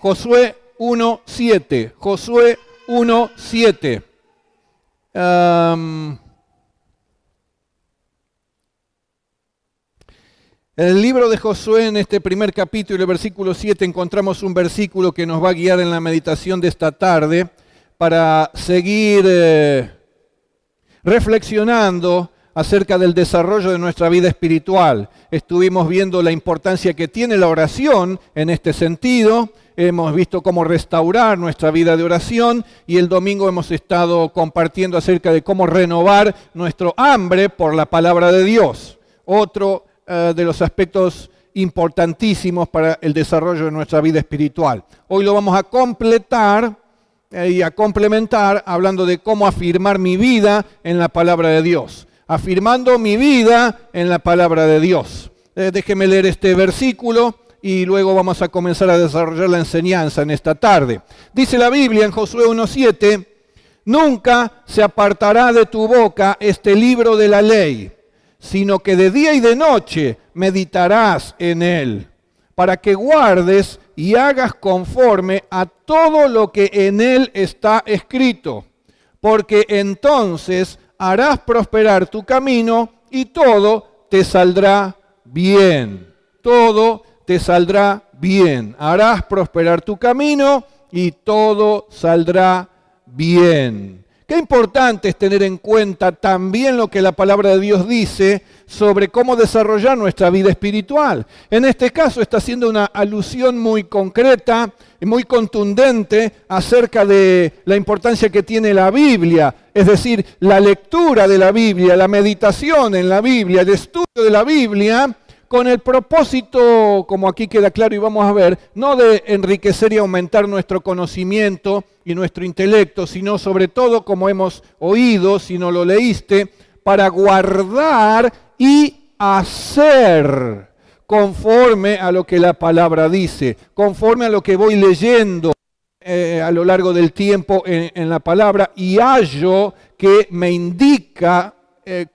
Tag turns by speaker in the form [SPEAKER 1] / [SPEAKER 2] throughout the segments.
[SPEAKER 1] Josué 1:7. Josué 1:7. En el libro de Josué, en este primer capítulo, el versículo 7, encontramos un versículo que nos va a guiar en la meditación de esta tarde para seguir reflexionando acerca del desarrollo de nuestra vida espiritual. Estuvimos viendo la importancia que tiene la oración en este sentido. Hemos visto cómo restaurar nuestra vida de oración y el domingo hemos estado compartiendo acerca de cómo renovar nuestro hambre por la palabra de Dios. Otro de los aspectos importantísimos para el desarrollo de nuestra vida espiritual. Hoy lo vamos a completar y a complementar hablando de cómo afirmar mi vida en la palabra de Dios. Afirmando mi vida en la palabra de Dios. Déjeme leer este versículo y luego vamos a comenzar a desarrollar la enseñanza en esta tarde. Dice la Biblia en Josué 1:7, nunca se apartará de tu boca este libro de la ley, sino que de día y de noche meditarás en él, para que guardes y hagas conforme a todo lo que en él está escrito, porque entonces harás prosperar tu camino y todo te saldrá bien. Todo te saldrá bien. Harás prosperar tu camino y todo saldrá bien. Qué importante es tener en cuenta también lo que la palabra de Dios dice sobre cómo desarrollar nuestra vida espiritual. En este caso está haciendo una alusión muy concreta y muy contundente acerca de la importancia que tiene la Biblia, es decir, la lectura de la Biblia, la meditación en la Biblia, el estudio de la Biblia, con el propósito, como aquí queda claro y vamos a ver, no de enriquecer y aumentar nuestro conocimiento y nuestro intelecto, sino sobre todo, como hemos oído, si no lo leíste, para guardar y hacer conforme a lo que la palabra dice, conforme a lo que voy leyendo a lo largo del tiempo en la palabra y hallo que me indica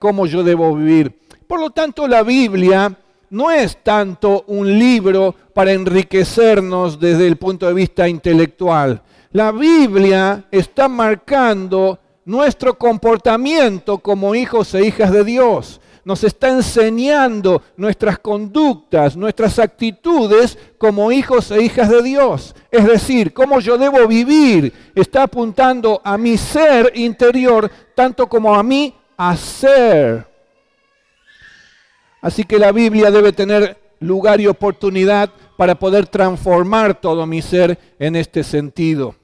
[SPEAKER 1] cómo yo debo vivir. Por lo tanto, la Biblia no es tanto un libro para enriquecernos desde el punto de vista intelectual. La Biblia está marcando nuestro comportamiento como hijos e hijas de Dios. Nos está enseñando nuestras conductas, nuestras actitudes como hijos e hijas de Dios. Es decir, cómo yo debo vivir. Está apuntando a mi ser interior, tanto como a mi hacer. Así que la Biblia debe tener lugar y oportunidad para poder transformar todo mi ser en este sentido.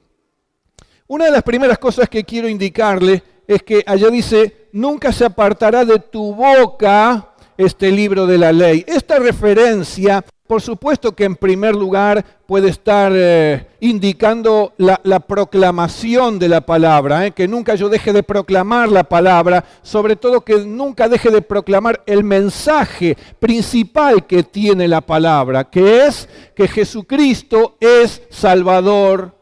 [SPEAKER 1] Una de las primeras cosas que quiero indicarle es que allá dice, nunca se apartará de tu boca este libro de la ley. Esta referencia, por supuesto que en primer lugar puede estar indicando la proclamación de la palabra, que nunca yo deje de proclamar la palabra, sobre todo que nunca deje de proclamar el mensaje principal que tiene la palabra, que es que Jesucristo es Salvador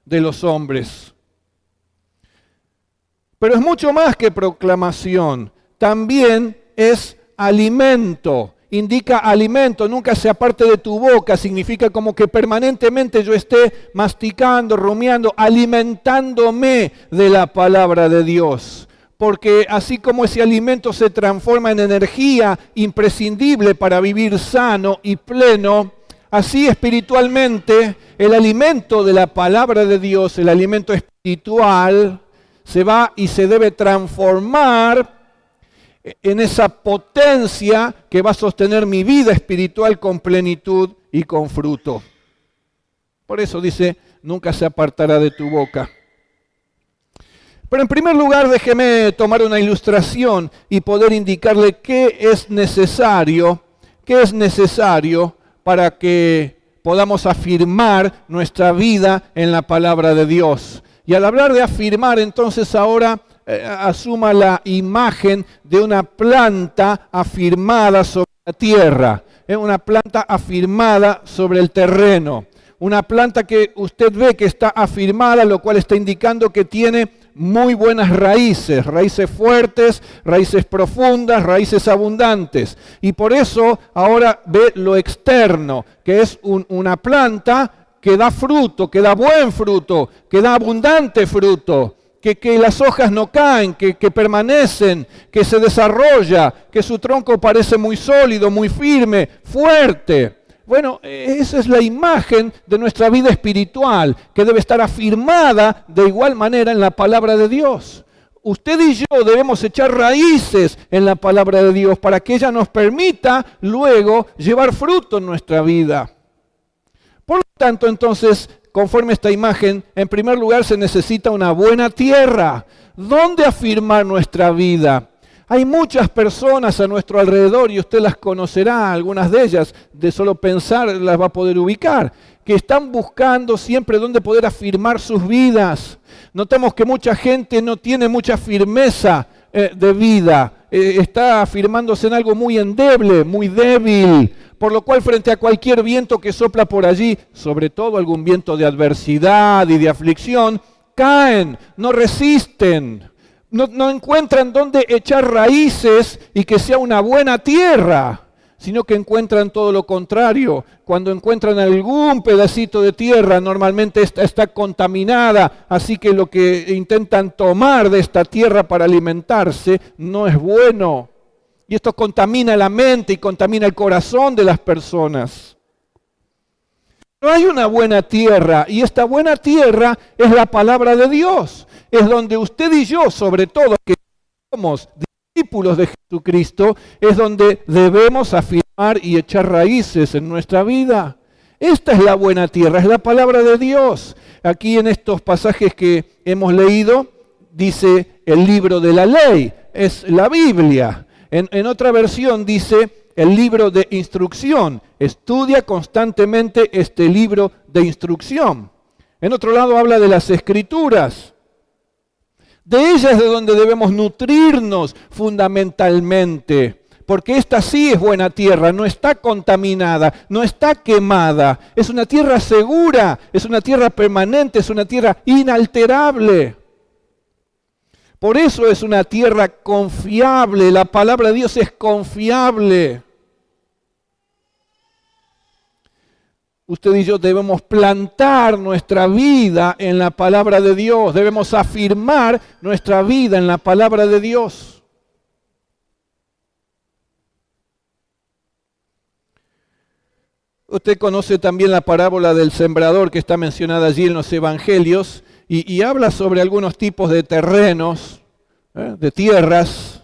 [SPEAKER 1] de los hombres. Pero es mucho más que proclamación, también es alimento, indica alimento, nunca se aparte de tu boca, significa como que permanentemente yo esté masticando, rumiando, alimentándome de la palabra de Dios. Porque así como ese alimento se transforma en energía imprescindible para vivir sano y pleno, así espiritualmente el alimento de la palabra de Dios, el alimento espiritual, se va y se debe transformar en esa potencia que va a sostener mi vida espiritual con plenitud y con fruto. Por eso dice, nunca se apartará de tu boca. Pero en primer lugar, déjeme tomar una ilustración y poder indicarle qué es necesario para que podamos afirmar nuestra vida en la palabra de Dios. Y al hablar de afirmar, entonces ahora asuma la imagen de una planta afirmada sobre la tierra, una planta afirmada sobre el terreno, una planta que usted ve que está afirmada, lo cual está indicando que tiene muy buenas raíces, raíces fuertes, raíces profundas, raíces abundantes. Y por eso ahora ve lo externo, que es una planta que da fruto, que da buen fruto, que da abundante fruto, que las hojas no caen, que permanecen, que se desarrolla, que su tronco parece muy sólido, muy firme, fuerte. Bueno, esa es la imagen de nuestra vida espiritual, que debe estar afirmada de igual manera en la palabra de Dios. Usted y yo debemos echar raíces en la palabra de Dios para que ella nos permita luego llevar fruto en nuestra vida. Por lo tanto, entonces, conforme a esta imagen, en primer lugar se necesita una buena tierra. ¿Dónde afirmar nuestra vida? Hay muchas personas a nuestro alrededor, y usted las conocerá, algunas de ellas, de solo pensar las va a poder ubicar, que están buscando siempre dónde poder afirmar sus vidas. Notamos que mucha gente no tiene mucha firmeza de vida, está afirmándose en algo muy endeble, muy débil, por lo cual frente a cualquier viento que sopla por allí, sobre todo algún viento de adversidad y de aflicción, caen, no resisten. No encuentran dónde echar raíces y que sea una buena tierra, sino que encuentran todo lo contrario. Cuando encuentran algún pedacito de tierra, normalmente está contaminada, así que lo que intentan tomar de esta tierra para alimentarse no es bueno. Y esto contamina la mente y contamina el corazón de las personas. No hay una buena tierra, y esta buena tierra es la palabra de Dios. Es donde usted y yo, sobre todo que somos discípulos de Jesucristo, es donde debemos afirmar y echar raíces en nuestra vida. Esta es la buena tierra, es la palabra de Dios. Aquí en estos pasajes que hemos leído, dice el libro de la ley, es la Biblia. En otra versión dice el libro de instrucción. Estudia constantemente este libro de instrucción. En otro lado habla de las Escrituras. De ellas es de donde debemos nutrirnos fundamentalmente, porque esta sí es buena tierra, no está contaminada, no está quemada, es una tierra segura, es una tierra permanente, es una tierra inalterable. Por eso es una tierra confiable, la palabra de Dios es confiable. Usted y yo debemos plantar nuestra vida en la palabra de Dios, debemos afirmar nuestra vida en la palabra de Dios. Usted conoce también la parábola del sembrador que está mencionada allí en los evangelios y habla sobre algunos tipos de terrenos, de tierras,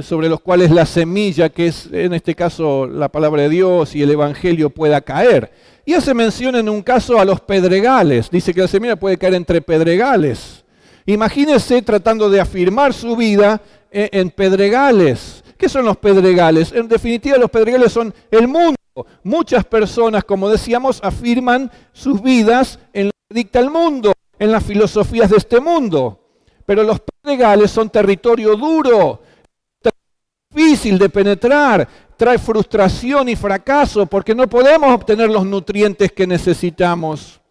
[SPEAKER 1] sobre los cuales la semilla, que es en este caso la palabra de Dios y el evangelio, pueda caer. Y hace mención en un caso a los pedregales. Dice que la semilla puede caer entre pedregales. Imagínese tratando de afirmar su vida en pedregales. ¿Qué son los pedregales? En definitiva, los pedregales son el mundo. Muchas personas, como decíamos, afirman sus vidas en lo que dicta el mundo, en las filosofías de este mundo. Pero los pedregales son territorio duro, difícil de penetrar, trae frustración y fracaso porque no podemos obtener los nutrientes que necesitamos.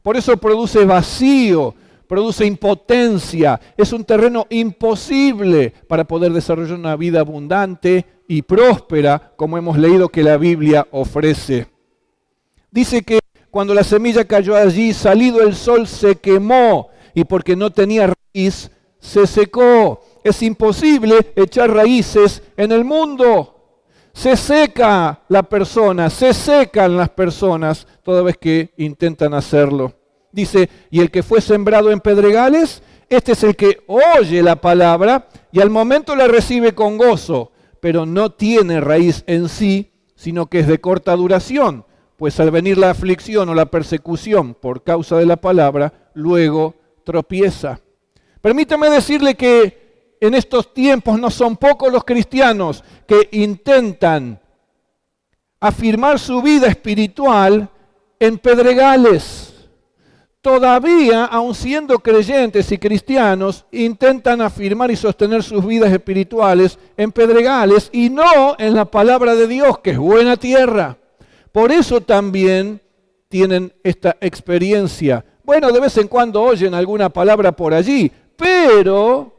[SPEAKER 1] Por eso produce vacío, produce impotencia, es un terreno imposible para poder desarrollar una vida abundante y próspera, como hemos leído que la Biblia ofrece. Dice que cuando la semilla cayó allí, salido el sol se quemó y porque no tenía raíz, se secó. Es imposible echar raíces en el mundo. Se seca la persona, se secan las personas toda vez que intentan hacerlo. Dice, y el que fue sembrado en pedregales, este es el que oye la palabra y al momento la recibe con gozo, pero no tiene raíz en sí, sino que es de corta duración, pues al venir la aflicción o la persecución por causa de la palabra, luego tropieza. Permítame decirle que en estos tiempos no son pocos los cristianos que intentan afirmar su vida espiritual en pedregales. Todavía, aun siendo creyentes y cristianos, intentan afirmar y sostener sus vidas espirituales en pedregales y no en la palabra de Dios, que es buena tierra. Por eso también tienen esta experiencia. Bueno, de vez en cuando oyen alguna palabra por allí, pero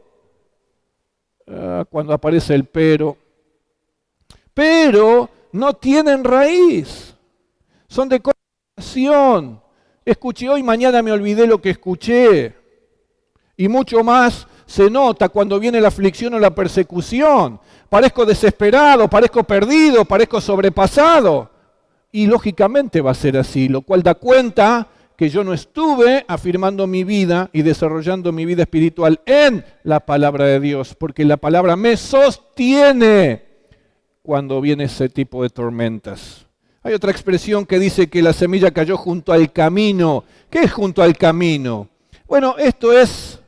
[SPEAKER 1] cuando aparece el pero no tienen raíz, son de corta oración. Escuché hoy, mañana me olvidé lo que escuché. Y mucho más se nota cuando viene la aflicción o la persecución. Parezco desesperado, parezco perdido, parezco sobrepasado. Y lógicamente va a ser así, lo cual da cuenta que yo no estuve afirmando mi vida y desarrollando mi vida espiritual en la palabra de Dios, porque la palabra me sostiene cuando viene ese tipo de tormentas. Hay otra expresión que dice que la semilla cayó junto al camino. ¿Qué es junto al camino? Bueno, esto es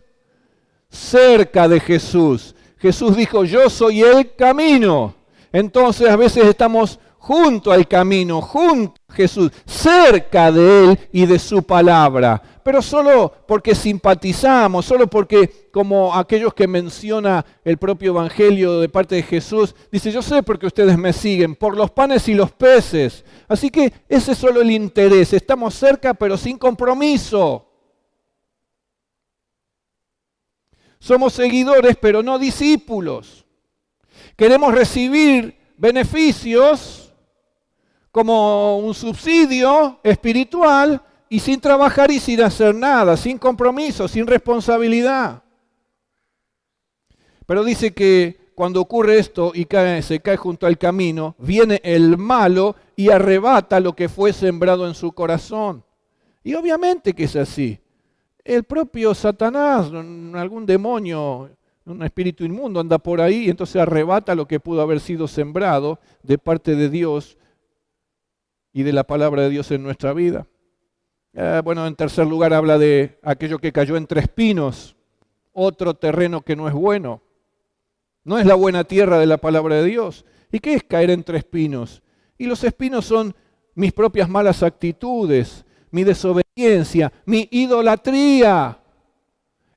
[SPEAKER 1] cerca de Jesús. Jesús dijo, yo soy el camino. Entonces a veces estamos junto al camino, junto a Jesús, cerca de Él y de su palabra. Pero solo porque simpatizamos, solo porque, como aquellos que menciona el propio Evangelio de parte de Jesús, dice, yo sé porque ustedes me siguen, por los panes y los peces. Así que ese es solo el interés, estamos cerca pero sin compromiso. Somos seguidores pero no discípulos. Queremos recibir beneficios como un subsidio espiritual y sin trabajar y sin hacer nada, sin compromiso, sin responsabilidad. Pero dice que cuando ocurre esto y se cae junto al camino, viene el malo y arrebata lo que fue sembrado en su corazón. Y obviamente que es así. El propio Satanás, algún demonio, un espíritu inmundo anda por ahí y entonces arrebata lo que pudo haber sido sembrado de parte de Dios y de la palabra de Dios en nuestra vida. Bueno, en tercer lugar habla de aquello que cayó entre espinos, otro terreno que no es bueno. No es la buena tierra de la palabra de Dios. ¿Y qué es caer entre espinos? Y los espinos son mis propias malas actitudes, mi desobediencia, mi idolatría.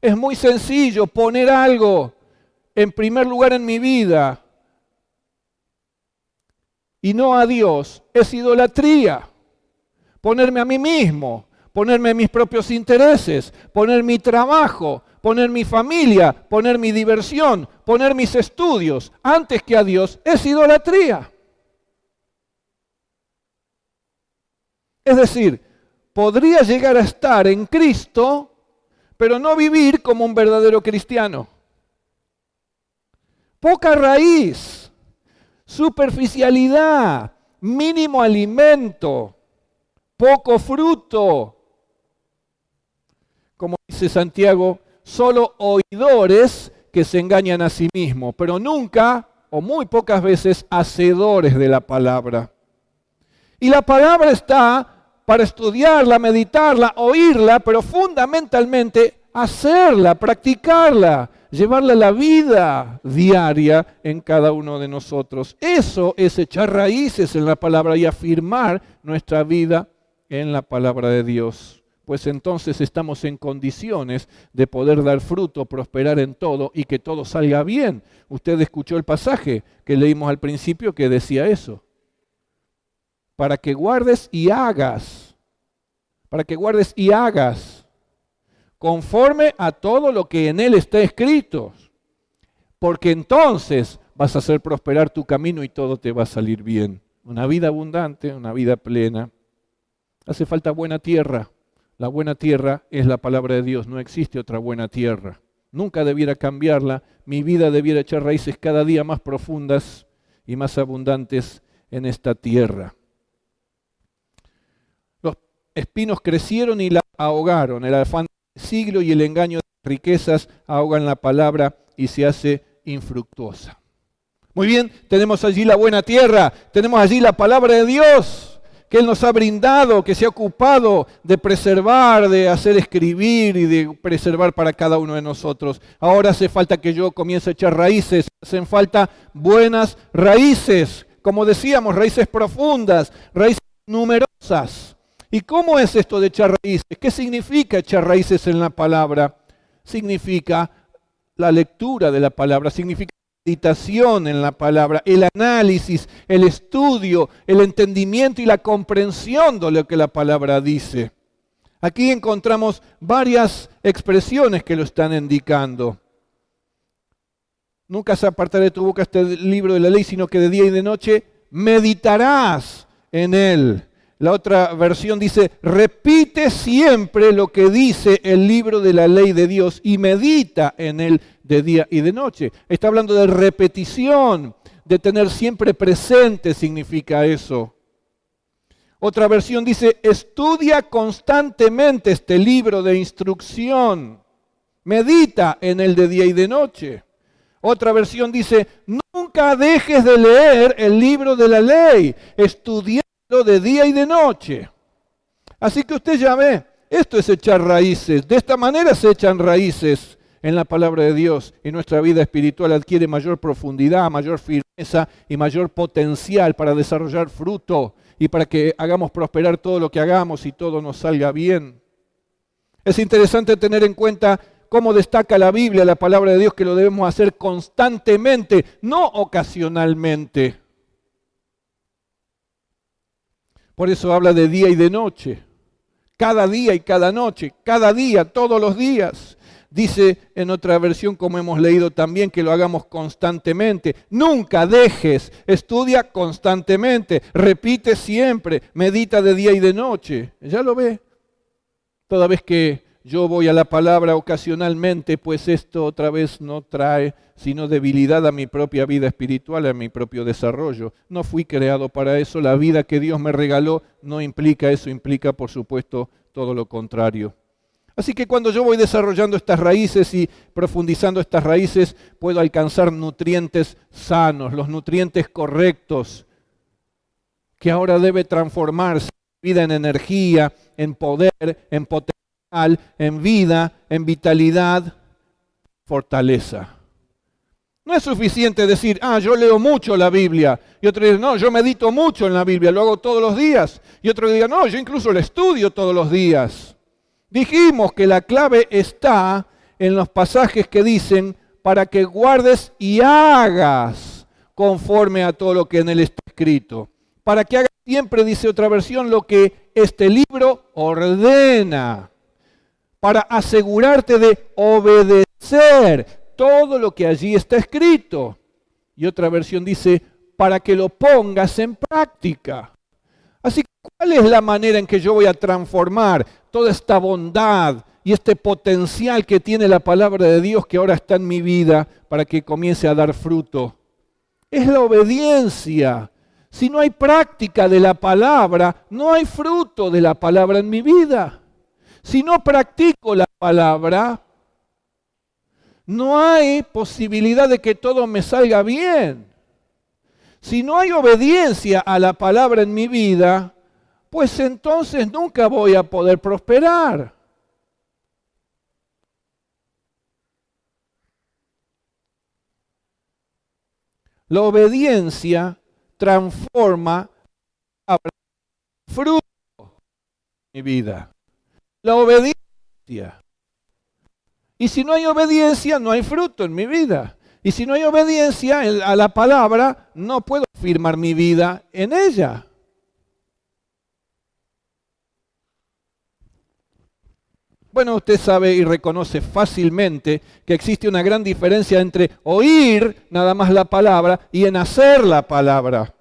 [SPEAKER 1] Es muy sencillo poner algo en primer lugar en mi vida y no a Dios. Es idolatría. Ponerme a mí mismo, ponerme a mis propios intereses, poner mi trabajo, poner mi familia, poner mi diversión, poner mis estudios antes que a Dios, es idolatría. Es decir, podría llegar a estar en Cristo, pero no vivir como un verdadero cristiano. Poca raíz, superficialidad, mínimo alimento, poco fruto. Como dice Santiago, solo oidores que se engañan a sí mismos, pero nunca o muy pocas veces hacedores de la palabra. Y la palabra está para estudiarla, meditarla, oírla, pero fundamentalmente hacerla, practicarla, llevarla a la vida diaria en cada uno de nosotros. Eso es echar raíces en la palabra y afirmar nuestra vida en la palabra de Dios. Pues entonces estamos en condiciones de poder dar fruto, prosperar en todo y que todo salga bien. Usted escuchó el pasaje que leímos al principio que decía eso. Para que guardes y hagas, conforme a todo lo que en él está escrito, porque entonces vas a hacer prosperar tu camino y todo te va a salir bien. Una vida abundante, una vida plena. Hace falta buena tierra. La buena tierra es la palabra de Dios, no existe otra buena tierra. Nunca debiera cambiarla, mi vida debiera echar raíces cada día más profundas y más abundantes en esta tierra. Los espinos crecieron y la ahogaron, el afán del siglo y el engaño de las riquezas ahogan la palabra y se hace infructuosa. Muy bien, tenemos allí la buena tierra, tenemos allí la palabra de Dios, que Él nos ha brindado, que se ha ocupado de preservar, de hacer escribir y de preservar para cada uno de nosotros. Ahora hace falta que yo comience a echar raíces, hacen falta buenas raíces, como decíamos, raíces profundas, raíces numerosas. ¿Y cómo es esto de echar raíces? ¿Qué significa echar raíces en la palabra? Significa la lectura de la palabra, significa meditación en la palabra, el análisis, el estudio, el entendimiento y la comprensión de lo que la palabra dice. Aquí encontramos varias expresiones que lo están indicando. Nunca se apartará de tu boca este libro de la ley, sino que de día y de noche meditarás en él. La otra versión dice, repite siempre lo que dice el libro de la ley de Dios y medita en él de día y de noche. Está hablando de repetición, de tener siempre presente significa eso. Otra versión dice, estudia constantemente este libro de instrucción, medita en él de día y de noche. Otra versión dice, nunca dejes de leer el libro de la ley, estudiando de día y de noche. Así que usted ya ve, esto es echar raíces. De esta manera se echan raíces en la palabra de Dios y nuestra vida espiritual adquiere mayor profundidad, mayor firmeza y mayor potencial para desarrollar fruto y para que hagamos prosperar todo lo que hagamos y todo nos salga bien. Es interesante tener en cuenta cómo destaca la Biblia, la palabra de Dios, que lo debemos hacer constantemente, no ocasionalmente. Por eso habla de día y de noche, cada día y cada noche, cada día, todos los días. Dice en otra versión, como hemos leído también, que lo hagamos constantemente. Nunca dejes, estudia constantemente, repite siempre, medita de día y de noche. ¿Ya lo ve? Toda vez que yo voy a la palabra ocasionalmente, pues esto otra vez no trae sino debilidad a mi propia vida espiritual, a mi propio desarrollo. No fui creado para eso, la vida que Dios me regaló no implica eso, implica por supuesto todo lo contrario. Así que cuando yo voy desarrollando estas raíces y profundizando estas raíces, puedo alcanzar nutrientes sanos, los nutrientes correctos, que ahora debe transformarse en vida, en energía, en poder, en potencial, en vida, en vitalidad, fortaleza. No es suficiente decir, yo leo mucho la Biblia. Y otro dice, no, yo medito mucho en la Biblia, lo hago todos los días. Y otro dice, no, yo incluso la estudio todos los días. Dijimos que la clave está en los pasajes que dicen, para que guardes y hagas conforme a todo lo que en él está escrito. Para que hagas siempre, dice otra versión, lo que este libro ordena. Para asegurarte de obedecer todo lo que allí está escrito. Y otra versión dice, para que lo pongas en práctica. Así que, ¿cuál es la manera en que yo voy a transformar toda esta bondad y este potencial que tiene la palabra de Dios que ahora está en mi vida para que comience a dar fruto? Es la obediencia. Si no hay práctica de la palabra, no hay fruto de la palabra en mi vida. Si no practico la palabra, no hay posibilidad de que todo me salga bien. Si no hay obediencia a la palabra en mi vida, pues entonces nunca voy a poder prosperar. La obediencia transforma fruto en mi vida. La obediencia. Y si no hay obediencia, no hay fruto en mi vida. Y si no hay obediencia a la palabra, no puedo firmar mi vida en ella. Bueno, usted sabe y reconoce fácilmente que existe una gran diferencia entre oír nada más la palabra y en hacer la palabra,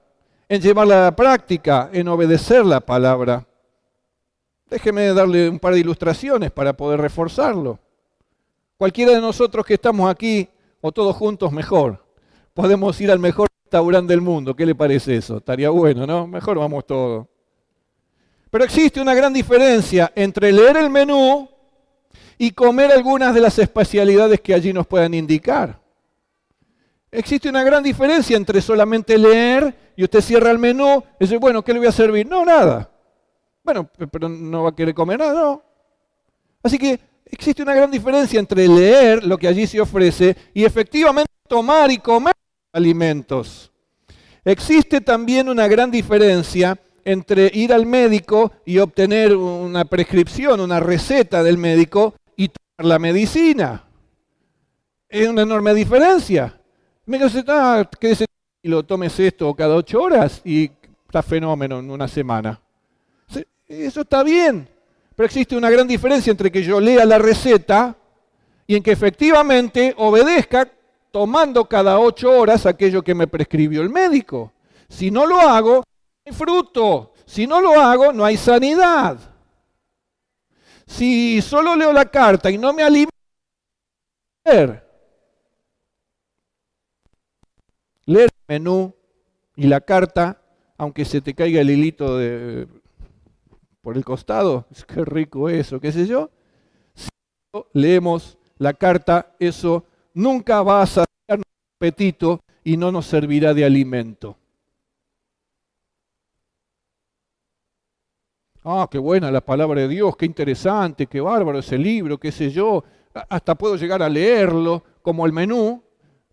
[SPEAKER 1] en llevarla a la práctica, en obedecer la palabra. Déjeme darle un par de ilustraciones para poder reforzarlo. Cualquiera de nosotros que estamos aquí, o todos juntos, mejor. Podemos ir al mejor restaurante del mundo. ¿Qué le parece eso? Estaría bueno, ¿no? Mejor vamos todos. Pero existe una gran diferencia entre leer el menú y comer algunas de las especialidades que allí nos puedan indicar. Existe una gran diferencia entre solamente leer y usted cierra el menú y dice, bueno, ¿qué le voy a servir? No, nada. Bueno, pero no va a querer comer nada, ¿no? Así que existe una gran diferencia entre leer lo que allí se ofrece y efectivamente tomar y comer alimentos. Existe también una gran diferencia entre ir al médico y obtener una prescripción, una receta del médico y tomar la medicina. Es una enorme diferencia. Me dice, quédese y lo tomes esto cada 8 horas y está fenómeno en una semana. Eso está bien. Pero existe una gran diferencia entre que yo lea la receta y en que efectivamente obedezca tomando cada 8 horas aquello que me prescribió el médico. Si no lo hago, no hay fruto. Si no lo hago, no hay sanidad. Si solo leo la carta y no me alimento, leer el menú y la carta, aunque se te caiga el hilito por el costado, qué rico eso, qué sé yo. Si no leemos la carta, eso nunca va a saciar nuestro apetito y no nos servirá de alimento. Ah, qué buena la palabra de Dios, qué interesante, qué bárbaro ese libro, qué sé yo. Hasta puedo llegar a leerlo como el menú,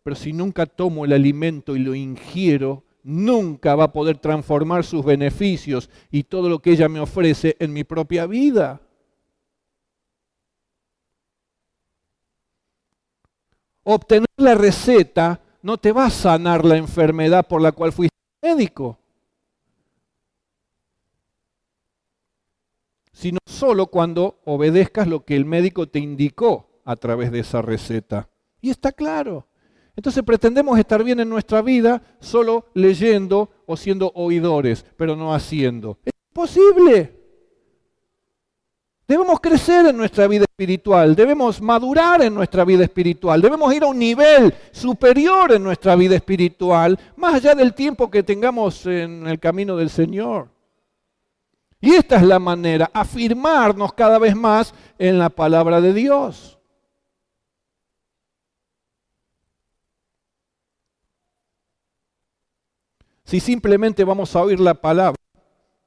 [SPEAKER 1] pero si nunca tomo el alimento y lo ingiero, nunca va a poder transformar sus beneficios y todo lo que ella me ofrece en mi propia vida. Obtener la receta no te va a sanar la enfermedad por la cual fuiste médico, sino solo cuando obedezcas lo que el médico te indicó a través de esa receta. Y está claro. Entonces pretendemos estar bien en nuestra vida solo leyendo o siendo oidores, pero no haciendo. Es imposible. Debemos crecer en nuestra vida espiritual, debemos madurar en nuestra vida espiritual, debemos ir a un nivel superior en nuestra vida espiritual, más allá del tiempo que tengamos en el camino del Señor. Y esta es la manera, afirmarnos cada vez más en la palabra de Dios. Si simplemente vamos a oír la palabra,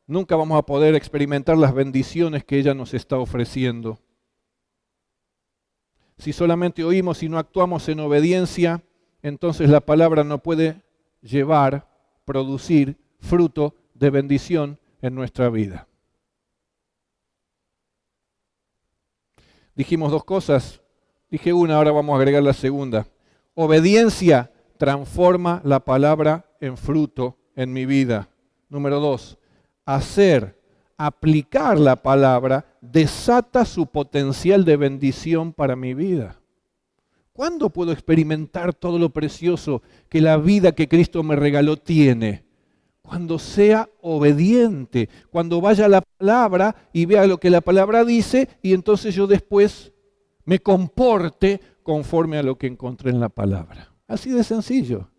[SPEAKER 1] nunca vamos a poder experimentar las bendiciones que ella nos está ofreciendo. Si solamente oímos y no actuamos en obediencia, entonces la palabra no puede producir fruto de bendición en nuestra vida. Dijimos dos cosas, dije una, ahora vamos a agregar la segunda. Obediencia transforma la palabra en fruto en mi vida. Número 2, aplicar la palabra desata su potencial de bendición para mi vida. ¿Cuándo puedo experimentar todo lo precioso que la vida que Cristo me regaló tiene? Cuando sea obediente, cuando vaya a la palabra y vea lo que la palabra dice y entonces yo después me comporte conforme a lo que encontré en la palabra. Así de sencillo.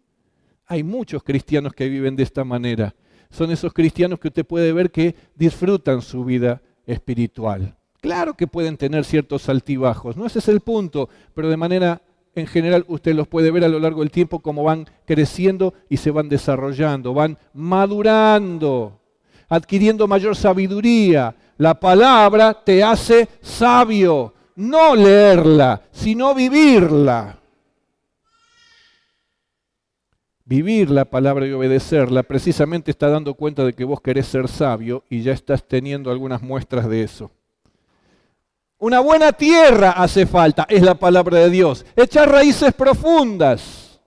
[SPEAKER 1] Hay muchos cristianos que viven de esta manera. Son esos cristianos que usted puede ver que disfrutan su vida espiritual. Claro que pueden tener ciertos altibajos, no ese es el punto, pero de manera en general usted los puede ver a lo largo del tiempo como van creciendo y se van desarrollando, van madurando, adquiriendo mayor sabiduría. La palabra te hace sabio, no leerla, sino vivirla. Vivir la palabra y obedecerla precisamente está dando cuenta de que vos querés ser sabio y ya estás teniendo algunas muestras de eso. Una buena tierra hace falta, es la palabra de Dios. Echar raíces profundas.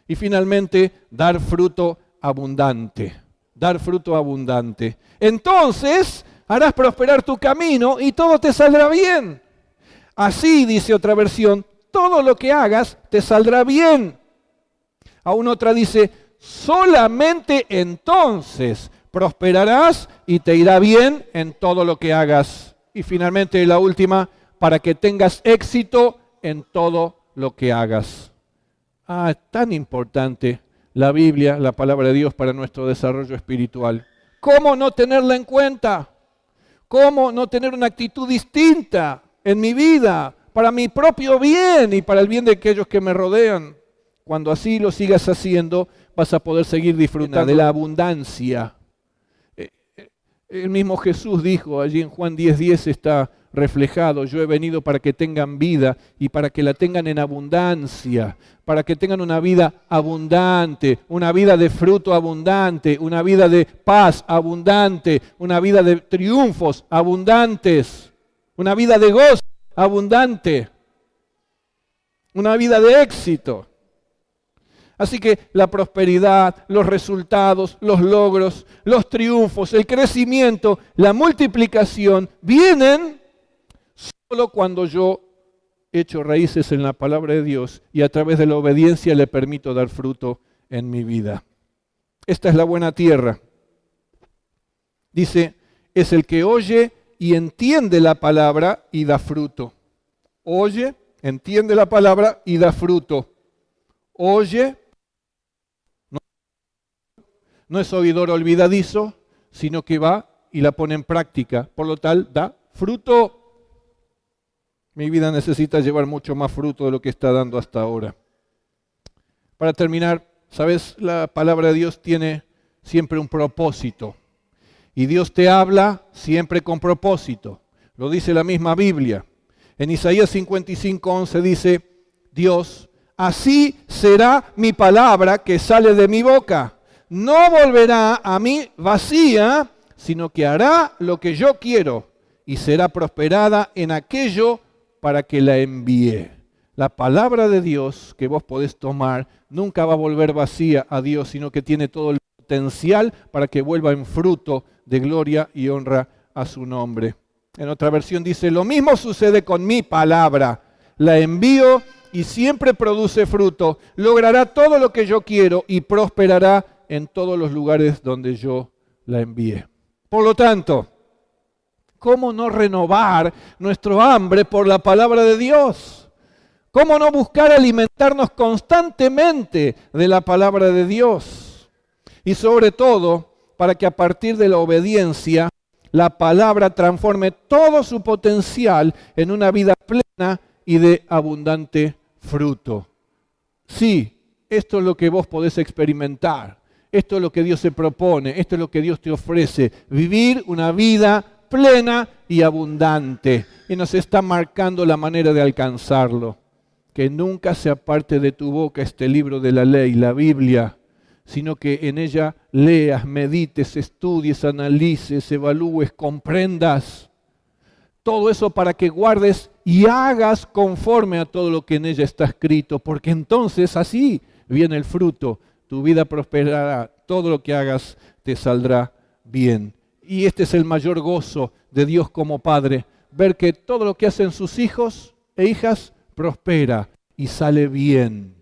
[SPEAKER 1] Y finalmente, dar fruto abundante. Dar fruto abundante. Entonces, harás prosperar tu camino y todo te saldrá bien. Así, dice otra versión, todo lo que hagas te saldrá bien. Aún otra dice, solamente entonces prosperarás y te irá bien en todo lo que hagas. Y finalmente la última, para que tengas éxito en todo lo que hagas. Es tan importante la Biblia, la palabra de Dios para nuestro desarrollo espiritual. ¿Cómo no tenerla en cuenta? ¿Cómo no tener una actitud distinta en mi vida, para mi propio bien y para el bien de aquellos que me rodean? Cuando así lo sigas haciendo, vas a poder seguir disfrutando de la abundancia. El mismo Jesús dijo, allí en Juan 10:10 está reflejado, yo he venido para que tengan vida y para que la tengan en abundancia, para que tengan una vida abundante, una vida de fruto abundante, una vida de paz abundante, una vida de triunfos abundantes, una vida de gozo abundante, una vida de éxito. Así que la prosperidad, los resultados, los logros, los triunfos, el crecimiento, la multiplicación, vienen solo cuando yo echo raíces en la palabra de Dios y a través de la obediencia le permito dar fruto en mi vida. Esta es la buena tierra. Dice, es el que oye y entiende la palabra y da fruto. Oye, entiende la palabra y da fruto. Oye, no es oidor olvidadizo, sino que va y la pone en práctica. Por lo tal, da fruto. Mi vida necesita llevar mucho más fruto de lo que está dando hasta ahora. Para terminar, ¿sabes? La palabra de Dios tiene siempre un propósito. Y Dios te habla siempre con propósito. Lo dice la misma Biblia. En Isaías 55:11 dice, Dios, así será mi palabra que sale de mi boca. No volverá a mí vacía, sino que hará lo que yo quiero y será prosperada en aquello para que la envíe. La palabra de Dios que vos podés tomar nunca va a volver vacía a Dios, sino que tiene todo el potencial para que vuelva en fruto de gloria y honra a su nombre. En otra versión dice, lo mismo sucede con mi palabra. La envío y siempre produce fruto. Logrará todo lo que yo quiero y prosperará en todos los lugares donde yo la envíe. Por lo tanto, ¿cómo no renovar nuestro hambre por la palabra de Dios? ¿Cómo no buscar alimentarnos constantemente de la palabra de Dios? Y sobre todo, para que a partir de la obediencia, la palabra transforme todo su potencial en una vida plena y de abundante fruto. Sí, esto es lo que vos podés experimentar. Esto es lo que Dios se propone, esto es lo que Dios te ofrece, vivir una vida plena y abundante. Y nos está marcando la manera de alcanzarlo. Que nunca se aparte de tu boca este libro de la ley, la Biblia, sino que en ella leas, medites, estudies, analices, evalúes, comprendas. Todo eso para que guardes y hagas conforme a todo lo que en ella está escrito, porque entonces así viene el fruto. Tu vida prosperará, todo lo que hagas te saldrá bien. Y este es el mayor gozo de Dios como Padre, ver que todo lo que hacen sus hijos e hijas prospera y sale bien.